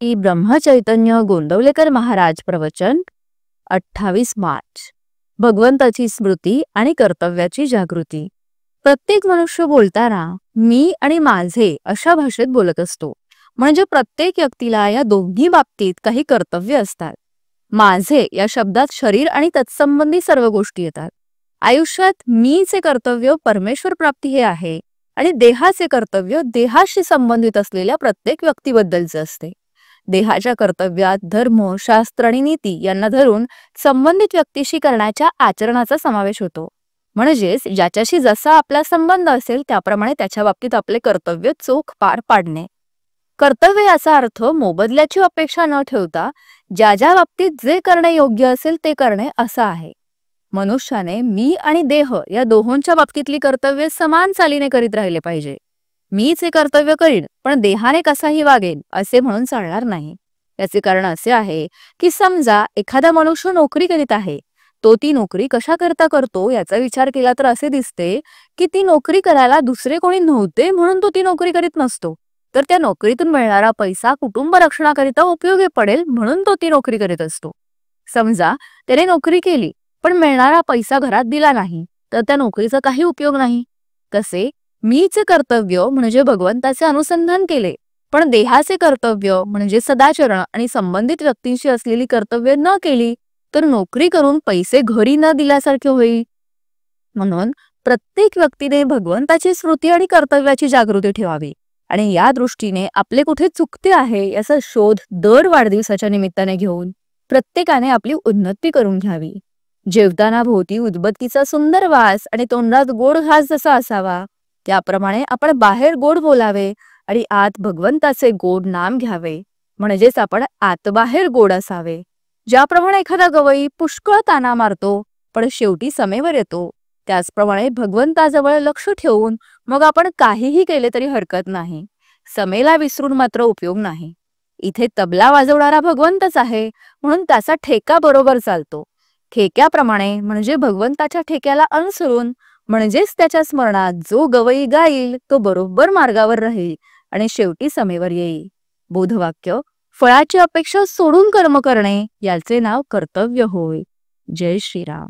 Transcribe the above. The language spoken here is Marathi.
श्री ब्रह्मचैतन्य गोंदवलेकर महाराज प्रवचन 28 मार्च. भगवंताची स्मृती आणि कर्तव्याची जागृती. प्रत्येक मनुष्य बोलताना मी आणि माझे अशा भाषेत बोलत असतो. म्हणजे प्रत्येक व्यक्तीला या दोन्ही बाबतीत काही कर्तव्य असतात. माझे या शब्दात शरीर आणि तत्संबंधी सर्व गोष्टी येतात. आयुष्यात मीचे कर्तव्य परमेश्वर प्राप्ती हे आहे आणि देहाचे कर्तव्य देहाशी संबंधित असलेल्या प्रत्येक व्यक्तीबद्दलचे असते. देहाच्या कर्तव्यात धर्म, शास्त्र आणि नीती यांना धरून संबंधित व्यक्तीशी करण्याच्या आचरणाचा समावेश होतो. म्हणजेच ज्याच्याशी जसा आपला संबंध असेल त्याप्रमाणे त्याच्या बाबतीत आपले कर्तव्य चोख पार पाडणे. कर्तव्य याचा अर्थ मोबदल्याची अपेक्षा न ठेवता ज्या ज्या बाबतीत जे करणे योग्य असेल ते करणे असा आहे. मनुष्याने मी आणि देह या दोहोंच्या बाबतीतली कर्तव्य समान चालीने करीत राहिले पाहिजे. मीच हे कर्तव्य करीन पण देहाने कसाही वागेल असे म्हणून चालणार नाही. याचे कारण असे आहे की समजा एखादा मनुष्य नोकरी करीत आहे. तो ती नोकरी कशा करता करतो याचा विचार केला तर असे दिसते की ती नोकरी करायला दुसरे कोणी नव्हते म्हणून तो ती नोकरी करीत नसतो, तर त्या नोकरीतून मिळणारा पैसा कुटुंब रक्षणाकरिता उपयोगी पडेल म्हणून तो ती नोकरी करीत असतो. समजा त्याने नोकरी केली पण मिळणारा पैसा घरात दिला नाही तर त्या नोकरीचा काही उपयोग नाही. तसे मीचे कर्तव्य म्हणजे भगवंताचे अनुसंधान केले पण देहाचे कर्तव्य म्हणजे सदाचरण आणि संबंधित व्यक्तींशी असलेली कर्तव्य न केली तर नोकरी करून पैसे घरी न दिल्यासारखे होईल. म्हणून प्रत्येक व्यक्तीने भगवंताची स्मृती आणि कर्तव्याची जागृती ठेवावी आणि या दृष्टीने आपले कुठे चुकते आहे याचा शोध दर वाढदिवसाच्या निमित्ताने घेऊन प्रत्येकाने आपली उन्नती करून घ्यावी. जेवताना भोवती उदबत्तीचा सुंदर वास आणि तोंडात गोड घास जसा असावा त्याप्रमाणे आपण बाहेर गोड बोलावे आणि आत भगवंताचे गोड नाम घ्यावे. म्हणजेच आपण आत बाहेर गोड असावे. ज्याप्रमाणे एखादा गवई पुष्कळ ताना मारतो पण शेवटी समेवर येतो त्याचप्रमाणे भगवंताजवळ लक्ष ठेवून मग आपण काहीही केले तरी हरकत नाही. समेला विसरून मात्र उपयोग नाही. इथे तबला वाजवणारा भगवंतच आहे म्हणून त्याचा ठेका बरोबर चालतो. ठेक्याप्रमाणे म्हणजे भगवंताच्या ठेक्याला अनुसरून म्हणजेच त्याच्या स्मरणात जो गवई गाईल तो बरोबर मार्गावर राहील आणि शेवटी समेवर येईल. बोधवाक्य: फळाची अपेक्षा सोडून कर्म करणे याचे नाव कर्तव्य होय. जय श्रीराम.